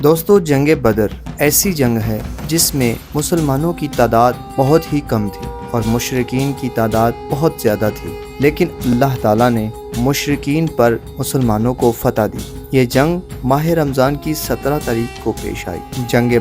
دوستو جنگ بدر ایسی جنگ ہے جس میں مسلمانوں کی تعداد بہت ہی کم تھی اور مشرکین کی تعداد بہت زیادہ تھی، لیکن اللہ تعالیٰ نے مشرکین پر مسلمانوں کو فتح دی۔ یہ جنگ ماہ رمضان کی 17 تاریخ کو پیش آئی۔ جنگ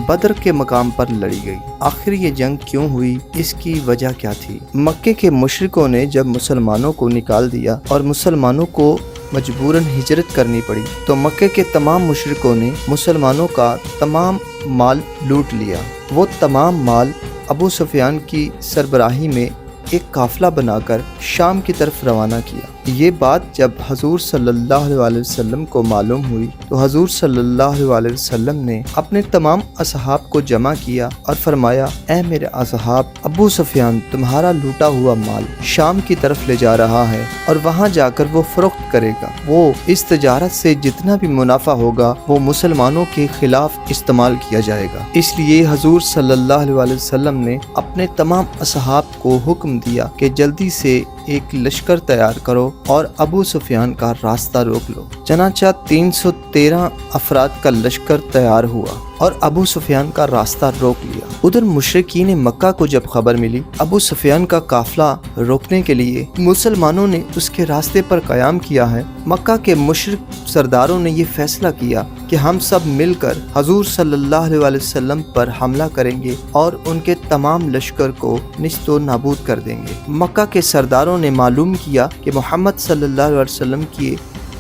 بدر کے مقام پر لڑی گئی۔ آخر یہ جنگ کیوں ہوئی، اس کی وجہ کیا تھی؟ مکے کے مشرکوں نے جب مسلمانوں کو نکال دیا اور مسلمانوں کو مجبوراً ہجرت کرنی پڑی تو مکے کے تمام مشرکوں نے مسلمانوں کا تمام مال لوٹ لیا۔ وہ تمام مال ابو سفیان کی سربراہی میں ایک قافلہ بنا کر شام کی طرف روانہ کیا۔ یہ بات جب حضور صلی اللہ علیہ وسلم کو معلوم ہوئی تو حضور صلی اللہ علیہ وسلم نے اپنے تمام اصحاب کو جمع کیا اور فرمایا، اے میرے اصحاب، ابو سفیان تمہارا لوٹا ہوا مال شام کی طرف لے جا رہا ہے اور وہاں جا کر وہ فروخت کرے گا۔ وہ اس تجارت سے جتنا بھی منافع ہوگا وہ مسلمانوں کے خلاف استعمال کیا جائے گا۔ اس لیے حضور صلی اللہ علیہ وسلم نے اپنے تمام اصحاب کو حکم دیا کہ جلدی سے ایک لشکر تیار کرو اور ابو سفیان کا راستہ روک لو۔ چنانچہ 313 افراد کا لشکر تیار ہوا اور ابو سفیان کا راستہ روک لیا۔ ادھر مشرکین مکہ کو جب خبر ملی ابو سفیان کا قافلہ روکنے کے لیے مسلمانوں نے اس کے راستے پر قیام کیا ہے، مکہ کے مشرک سرداروں نے یہ فیصلہ کیا کہ ہم سب مل کر حضور صلی اللہ علیہ وسلم پر حملہ کریں گے اور ان کے تمام لشکر کو نیست و نابود کر دیں گے۔ مکہ کے سرداروں نے معلوم کیا کہ محمد صلی اللہ علیہ وسلم کی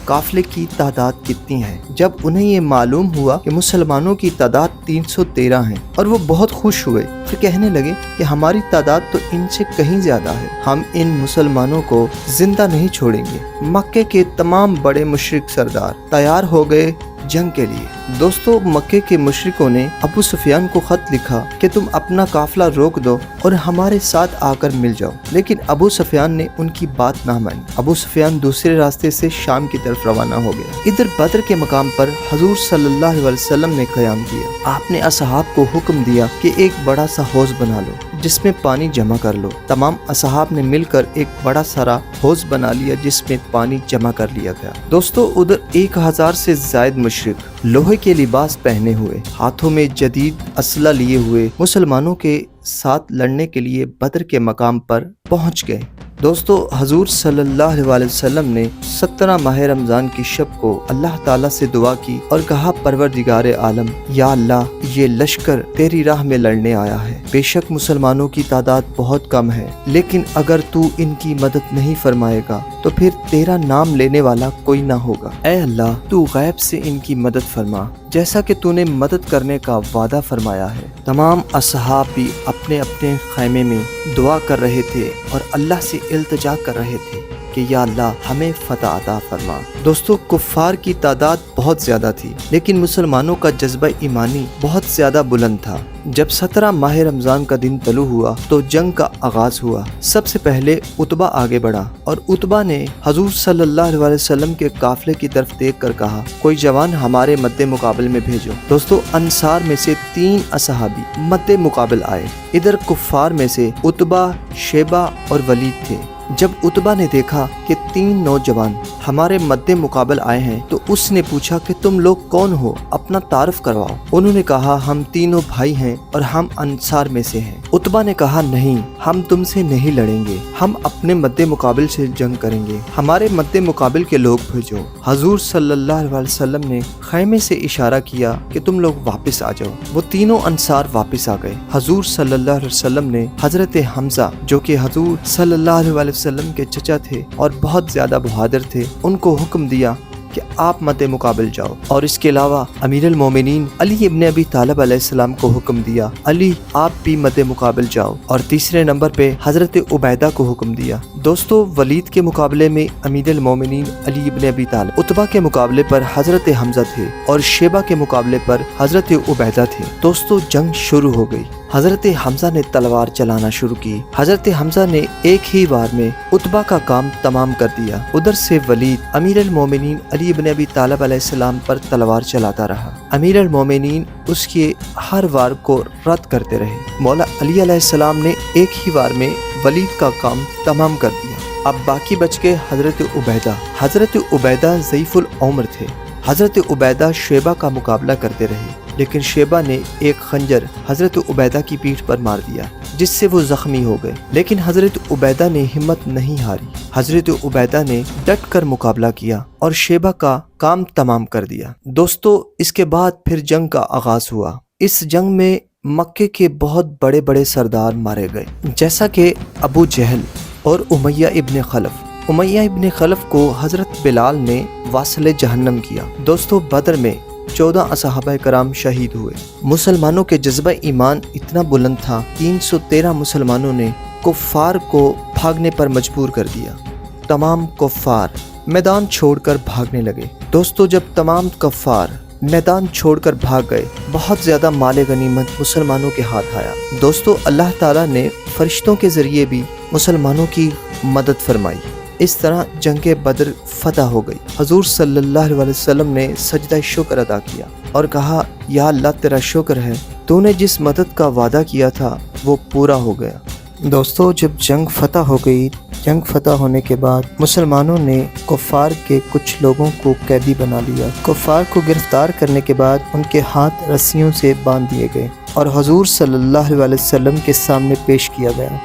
قافلے کی تعداد کتنی ہے۔ جب انہیں یہ معلوم ہوا کہ مسلمانوں کی تعداد 313 ہیں اور وہ بہت خوش ہوئے، پھر کہنے لگے کہ ہماری تعداد تو ان سے کہیں زیادہ ہے، ہم ان مسلمانوں کو زندہ نہیں چھوڑیں گے۔ مکے کے تمام بڑے مشرک سردار تیار ہو گئے جنگ کے لیے۔ دوستو مکے کے مشرکوں نے ابو سفیان کو خط لکھا کہ تم اپنا قافلہ روک دو اور ہمارے ساتھ آ کر مل جاؤ، لیکن ابو سفیان نے ان کی بات نہ مانی۔ ابو سفیان دوسرے راستے سے شام کی طرف روانہ ہو گیا۔ ادھر بدر کے مقام پر حضور صلی اللہ علیہ وسلم نے قیام کیا۔ آپ نے اصحاب کو حکم دیا کہ ایک بڑا سا حوض بنا لو جس میں پانی جمع کر لو۔ تمام اصحاب نے مل کر ایک بڑا سارا حوض بنا لیا جس میں پانی جمع کر لیا گیا۔ دوستو ادھر 1000 سے زائد مشرک لوہے کے لباس پہنے ہوئے، ہاتھوں میں جدید اسلحہ لیے ہوئے مسلمانوں کے ساتھ لڑنے کے لیے بدر کے مقام پر پہنچ گئے۔ دوستو حضور صلی اللہ علیہ وسلم نے 17 ماہ رمضان کی شب کو اللہ تعالیٰ سے دعا کی اور کہا، پروردگار عالم، یا اللہ یہ لشکر تیری راہ میں لڑنے آیا ہے، بے شک مسلمانوں کی تعداد بہت کم ہے، لیکن اگر تو ان کی مدد نہیں فرمائے گا تو پھر تیرا نام لینے والا کوئی نہ ہوگا۔ اے اللہ تو غیب سے ان کی مدد فرما جیسا کہ تو نے مدد کرنے کا وعدہ فرمایا ہے۔ تمام اصحاب بھی اپنے اپنے خیمے میں دعا کر رہے تھے اور اللہ سے التجا کر رہے تھے کہ یا اللہ ہمیں فتح عطا فرما۔ دوستو کفار کی تعداد بہت زیادہ تھی لیکن مسلمانوں کا جذبہ ایمانی بہت زیادہ بلند تھا۔ جب 17 ماہ رمضان کا دن طلوع ہوا تو جنگ کا آغاز ہوا۔ سب سے پہلے عتبہ آگے بڑھا اور عتبہ نے حضور صلی اللہ علیہ وسلم کے قافلے کی طرف دیکھ کر کہا، کوئی جوان ہمارے مد مقابل میں بھیجو۔ دوستو انصار میں سے 3 اصحابی مد مقابل آئے۔ ادھر کفار میں سے عتبہ، شیبہ اور ولید تھے۔ جب عتبہ نے دیکھا کہ 3 نوجوان ہمارے مد مقابل آئے ہیں تو اس نے پوچھا کہ تم لوگ کون ہو، اپنا تعارف کرواؤ۔ انہوں نے کہا، ہم تینوں بھائی ہیں اور ہم انصار میں سے ہیں۔ عتبہ نے کہا، نہیں، ہم تم سے نہیں لڑیں گے، ہم اپنے مد مقابل سے جنگ کریں گے، ہمارے مد مقابل کے لوگ بھیجو۔ حضور صلی اللہ علیہ وسلم نے خیمے سے اشارہ کیا کہ تم لوگ واپس آ جاؤ۔ وہ تینوں انصار واپس آ گئے۔ حضور صلی اللہ علیہ وسلم نے حضرت حمزہ جو کہ حضور صلی اللہ علیہ وسلم کے چچا تھے اور بہت زیادہ بہادر تھے، ان کو حکم دیا کہ آپ مد مقابل جاؤ، اور اس کے علاوہ امیر المومنین علی ابن ابی طالب علیہ السلام کو حکم دیا، علی آپ بھی مد مقابل جاؤ، اور تیسرے نمبر پہ حضرت عبیدہ کو حکم دیا۔ دوستو ولید کے مقابلے میں امیر المومنین علی ابن ابی طالب، عتبہ کے مقابلے پر حضرت حمزہ تھے اور شیبہ کے مقابلے پر حضرت عبیدہ تھے۔ دوستو جنگ شروع ہو گئی۔ حضرت حمزہ نے تلوار چلانا شروع کی۔ حضرت حمزہ نے ایک ہی بار میں عتبہ کا کام تمام کر دیا۔ ادھر سے ولید امیر المومنین علی ابن ابی طالب علیہ السلام پر تلوار چلاتا رہا۔ امیر المومنین اس کے ہر وار کو رد کرتے رہے۔ مولا علی علیہ السلام نے ایک ہی بار میں ولید کا کام تمام کر دیا۔ اب باقی بچ گئے حضرت عبیدہ۔ حضرت عبیدہ ضعیف العمر تھے۔ حضرت عبیدہ شیبہ کا مقابلہ کرتے رہے، لیکن شیبہ نے ایک خنجر حضرت عبیدہ کی پیٹھ پر مار دیا جس سے وہ زخمی ہو گئے، لیکن حضرت عبیدہ نے ہمت نہیں ہاری۔ حضرت عبیدہ نے ڈٹ کر مقابلہ کیا اور شیبہ کا کام تمام کر دیا۔ دوستو، اس کے بعد پھر جنگ کا آغاز ہوا۔ اس جنگ میں مکے کے بہت بڑے بڑے سردار مارے گئے، جیسا کہ ابو جہل اور امیہ ابن خلف۔ امیہ ابن خلف کو حضرت بلال نے واصل جہنم کیا۔ دوستو، بدر میں 14 صحابہ کرام شہید ہوئے۔ مسلمانوں کے جذبہ ایمان اتنا بلند تھا، 313 مسلمانوں نے کفار کو بھاگنے پر مجبور کر دیا۔ تمام کفار میدان چھوڑ کر بھاگنے لگے۔ دوستو، جب تمام کفار میدان چھوڑ کر بھاگ گئے، بہت زیادہ مال غنیمت مسلمانوں کے ہاتھ آیا۔ دوستو، اللہ تعالیٰ نے فرشتوں کے ذریعے بھی مسلمانوں کی مدد فرمائی۔ اس طرح جنگ بدر فتح ہو گئی۔ حضور صلی اللہ علیہ وسلم نے سجدہ شکر ادا کیا اور کہا، یا اللہ تیرا شکر ہے، تو نے جس مدد کا وعدہ کیا تھا وہ پورا ہو گیا۔ دوستو، جب جنگ فتح ہو گئی، جنگ فتح ہونے کے بعد مسلمانوں نے کفار کے کچھ لوگوں کو قیدی بنا لیا۔ کفار کو گرفتار کرنے کے بعد ان کے ہاتھ رسیوں سے باندھ دیے گئے اور حضور صلی اللہ علیہ وسلم کے سامنے پیش کیا گیا۔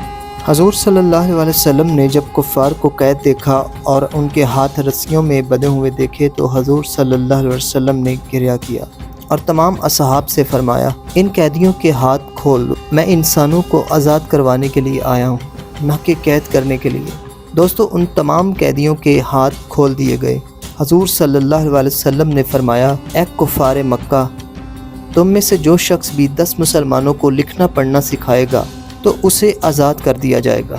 حضور صلی اللہ علیہ وسلم نے جب کفار کو قید دیکھا اور ان کے ہاتھ رسیوں میں بندھے ہوئے دیکھے تو حضور صلی اللہ علیہ وسلم نے گریہ کیا اور تمام اصحاب سے فرمایا، ان قیدیوں کے ہاتھ کھول دو، میں انسانوں کو آزاد کروانے کے لیے آیا ہوں، نہ کہ قید کرنے کے لیے۔ دوستو، ان تمام قیدیوں کے ہاتھ کھول دیے گئے۔ حضور صلی اللہ علیہ وسلم نے فرمایا، اے کفار مکہ، تم میں سے جو شخص بھی 10 مسلمانوں کو لکھنا پڑھنا سکھائے گا تو اسے آزاد کر دیا جائے گا۔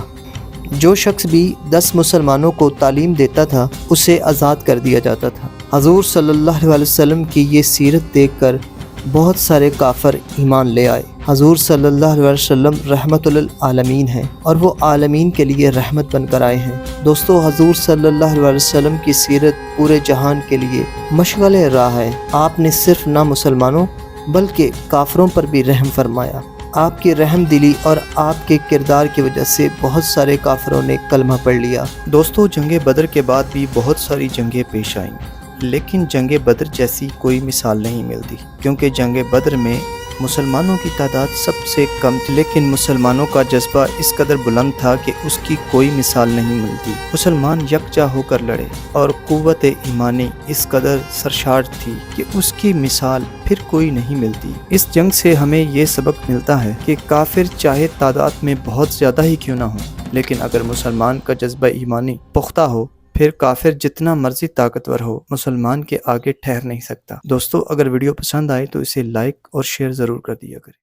جو شخص بھی 10 مسلمانوں کو تعلیم دیتا تھا اسے آزاد کر دیا جاتا تھا۔ حضور صلی اللہ علیہ وسلم کی یہ سیرت دیکھ کر بہت سارے کافر ایمان لے آئے۔ حضور صلی اللہ علیہ وسلم رحمت للعالمین ہیں اور وہ عالمین کے لیے رحمت بن کر آئے ہیں۔ دوستو، حضور صلی اللہ علیہ وسلم کی سیرت پورے جہان کے لیے مشغل راہ ہے۔ آپ نے صرف نہ مسلمانوں بلکہ کافروں پر بھی رحم فرمایا۔ آپ کی رحم دلی اور آپ کے کردار کی وجہ سے بہت سارے کافروں نے کلمہ پڑھ لیا۔ دوستو، جنگ بدر کے بعد بھی بہت ساری جنگیں پیش آئیں، لیکن جنگ بدر جیسی کوئی مثال نہیں ملتی، کیونکہ جنگ بدر میں مسلمانوں کی تعداد سب سے کم تھی، لیکن مسلمانوں کا جذبہ اس قدر بلند تھا کہ اس کی کوئی مثال نہیں ملتی۔ مسلمان یکجا ہو کر لڑے اور قوت ایمانی اس قدر سرشار تھی کہ اس کی مثال پھر کوئی نہیں ملتی۔ اس جنگ سے ہمیں یہ سبق ملتا ہے کہ کافر چاہے تعداد میں بہت زیادہ ہی کیوں نہ ہو، لیکن اگر مسلمان کا جذبہ ایمانی پختہ ہو، پھر کافر جتنا مرضی طاقتور ہو، مسلمان کے آگے ٹھہر نہیں سکتا۔ دوستو، اگر ویڈیو پسند آئے تو اسے لائک اور شیئر ضرور کر دیا کریں۔